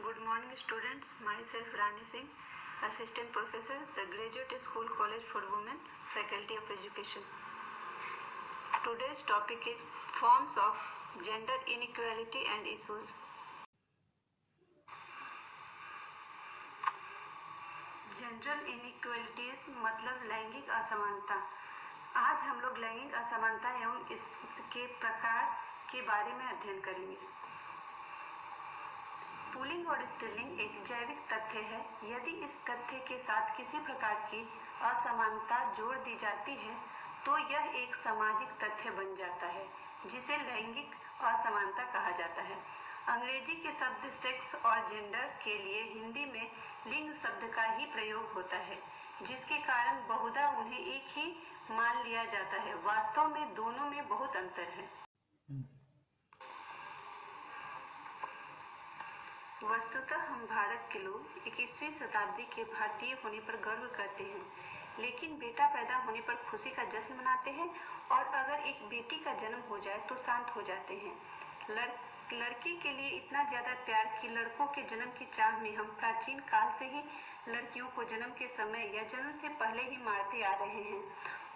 Good morning students, myself Rani Singh, Assistant Professor, the Graduate School College for Women, Faculty of Education. Today's topic is forms of gender inequality and issues. General inequalities मतलब लैंगिक असमानता। आज हम लोग लैंगिक असमानता एवं इसके प्रकार के बारे में अध्ययन करेंगे। पुल्लिंग और स्त्रीलिंग एक जैविक तथ्य है। यदि इस तथ्य के साथ किसी प्रकार की असमानता जोड़ दी जाती है तो यह एक सामाजिक तथ्य बन जाता है जिसे लैंगिक असमानता कहा जाता है। अंग्रेजी के शब्द सेक्स और जेंडर के लिए हिंदी में लिंग शब्द का ही प्रयोग होता है, जिसके कारण बहुधा उन्हें एक ही मान लिया जाता है। वास्तव में दोनों में बहुत अंतर है। वस्तुतः हम भारत के लोग 21वीं शताब्दी के भारतीय होने पर गर्व करते हैं, लेकिन बेटा पैदा होने पर खुशी का जश्न मनाते हैं और अगर एक बेटी का जन्म हो जाए तो शांत हो जाते हैं। लड़की के लिए इतना ज़्यादा प्यार कि लड़कों के जन्म की चाह में हम प्राचीन काल से ही लड़कियों को जन्म के समय या जन्म से पहले ही मारते आ रहे हैं,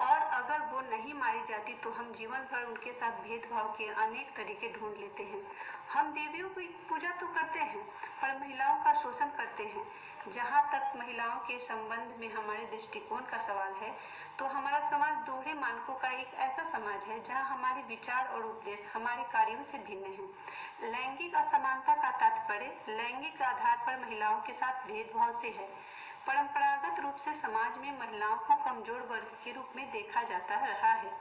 और अगर वो नहीं मारी जाती तो हम जीवन भर उनके साथ भेदभाव के अनेक तरीके ढूंढ लेते हैं। हम देवियों की पूजा तो करते हैं पर महिलाओं का शोषण करते हैं। जहाँ तक महिलाओं के संबंध में हमारे दृष्टिकोण का सवाल है तो हमारा समाज दोहरे मानकों का एक ऐसा समाज है जहाँ हमारे विचार और उपदेश हमारे कार्यों से भिन्न हैं। लैंगिक असमानता का तात्पर्य लैंगिक आधार पर महिलाओं के साथ भेदभाव से है। परंपरागत रूप से समाज में महिलाओं को कमजोर वर्ग के रूप में देखा जाता रहा है।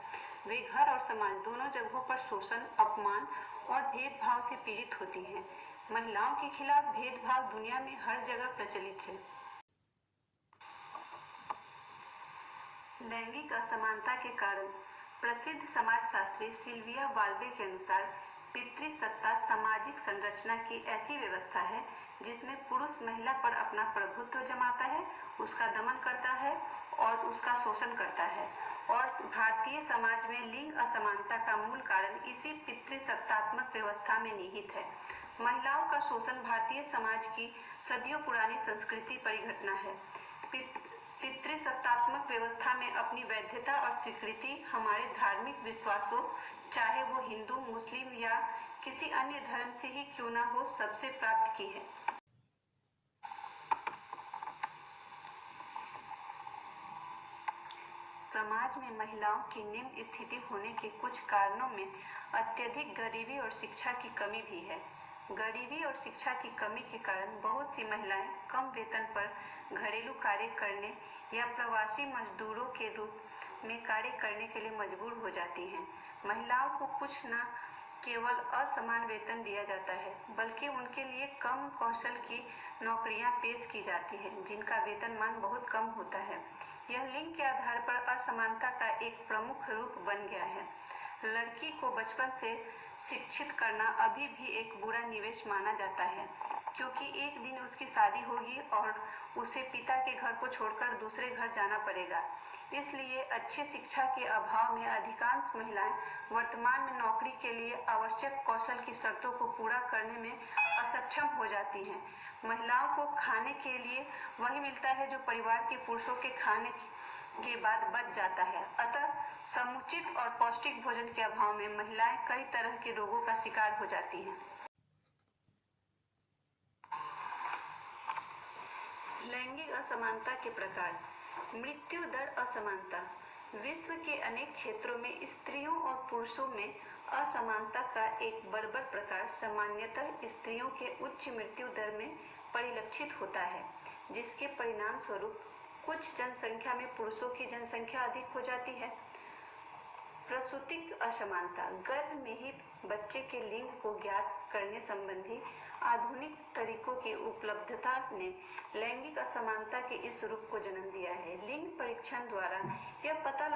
वे घर और समाज दोनों जगहों पर शोषण, अपमान और भेदभाव से पीड़ित होती हैं। महिलाओं के खिलाफ भेदभाव दुनिया में हर जगह प्रचलित है। लैंगिक असमानता के कारण प्रसिद्ध समाजशास्त्री सिल्विया बाल्बे के अनुसार पितृसत्ता सामाजिक संरचना की ऐसी व्यवस्था है जिसमें पुरुष महिला पर अपना प्रभुत्व जमाता है, उसका दमन करता है और उसका शोषण करता है। और भारतीय समाज में लिंग असमानता का मूल कारण इसी पितृसत्तात्मक व्यवस्था में निहित है। महिलाओं का शोषण भारतीय समाज की सदियों पुरानी संस्कृति परिघटना है। पितृसत्तात्मक व्यवस्था में अपनी वैधता और स्वीकृति हमारे धार्मिक विश्वासों, चाहे वो हिंदू, मुस्लिम या किसी अन्य धर्म से ही क्यों ना हो, सबसे प्राप्त की है। समाज में महिलाओं की निम्न स्थिति होने के कुछ कारणों में अत्यधिक गरीबी और शिक्षा की कमी भी है। गरीबी और शिक्षा की कमी के कारण बहुत सी महिलाएं कम वेतन पर घरेलू कार्य करने या प्रवासी मजदूरों के रूप में कार्य करने के लिए मजबूर हो जाती हैं। महिलाओं को कुछ न केवल असमान वेतन दिया जाता है बल्कि उनके लिए कम कौशल की नौकरियां पेश की जाती हैं जिनका वेतनमान बहुत कम होता है। यह लिंग के आधार पर असमानता का एक प्रमुख रूप बन गया है। लड़की को बचपन से शिक्षित करना अभी भी एक बुरा निवेश माना जाता है, क्योंकि एक दिन उसकी शादी होगी और उसे पिता के घर को छोड़कर दूसरे घर जाना पड़ेगा। इसलिए अच्छी शिक्षा के अभाव में अधिकांश महिलाएं वर्तमान में नौकरी के लिए आवश्यक कौशल की शर्तों को पूरा करने में असक्षम हो जाती हैं। महिलाओं को खाने के लिए वही मिलता है जो परिवार के पुरुषों के खाने के बाद बच जाता है। अतः समुचित और पौष्टिक भोजन के अभाव में महिलाएं कई तरह के रोगों का शिकार हो जाती हैं। लैंगिक असमानता के प्रकार। मृत्यु दर असमानता। विश्व के अनेक क्षेत्रों में स्त्रियों और पुरुषों में असमानता का एक बर्बर प्रकार सामान्यतः स्त्रियों के उच्च मृत्यु दर में परिलक्षित होता है, जिसके परिणाम स्वरूप कुछ जनसंख्या में पुरुषों की जनसंख्या अधिक हो जाती है। प्रसूतिक असमानता। गर्भ में ही बच्चे के लिंग को ज्ञात करने संबंधी आधुनिक तरीकों की उपलब्धता ने लैंगिक असमानता के इस रूप को जन्म दिया है। लिंग परीक्षण द्वारा यह पता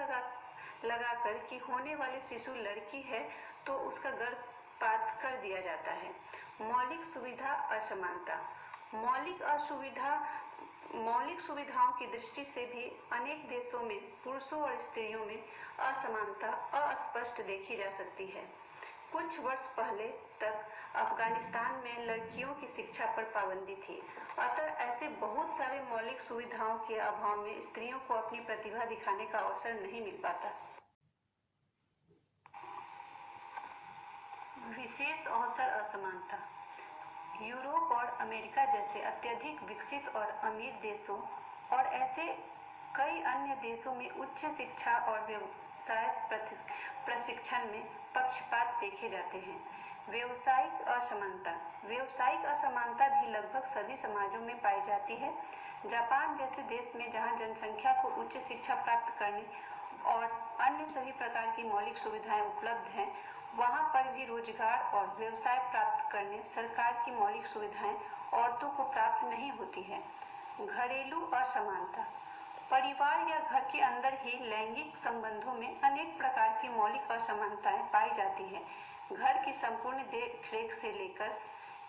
लगाकर कि होने वाली शिशु लड़की है तो उसका गर्भपात कर दिया जाता है। मौलिक सुविधा असमानता। मौलिक सुविधाओं की दृष्टि से भी अनेक देशों में पुरुषों और स्त्रियों में असमानता अस्पष्ट देखी जा सकती है। कुछ वर्ष पहले तक अफगानिस्तान में लड़कियों की शिक्षा पर पाबंदी थी, अतः ऐसे बहुत सारे मौलिक सुविधाओं के अभाव में स्त्रियों को अपनी प्रतिभा दिखाने का अवसर नहीं मिल पाता। विशेष अवसर असमानता। यूरोप और अमेरिका जैसे अत्यधिक विकसित और अमीर देशों और ऐसे कई अन्य देशों में उच्च शिक्षा और व्यवसाय प्रशिक्षण में पक्षपात देखे जाते हैं। व्यावसायिक असमानता। व्यावसायिक असमानता भी लगभग सभी समाजों में पाई जाती है। जापान जैसे देश में जहां जनसंख्या को उच्च शिक्षा प्राप्त करने और अन्य सभी प्रकार की मौलिक सुविधाएं उपलब्ध हैं, वहां पर भी रोजगार और व्यवसाय प्राप्त करने सरकार की मौलिक सुविधाएं औरतों को प्राप्त नहीं होती है। घरेलू असमानता। परिवार या घर के अंदर ही लैंगिक संबंधों में अनेक प्रकार की मौलिक असमानताएं पाई जाती हैं। घर की संपूर्ण देखरेख से लेकर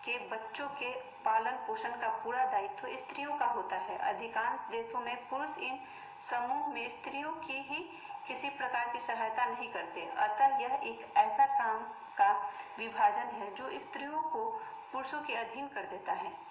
के बच्चों के पालन पोषण का पूरा दायित्व स्त्रियों का होता है। अधिकांश देशों में पुरुष इन समूह में स्त्रियों की ही किसी प्रकार की सहायता नहीं करते, अतः यह एक ऐसा काम का विभाजन है जो स्त्रियों को पुरुषों के अधीन कर देता है।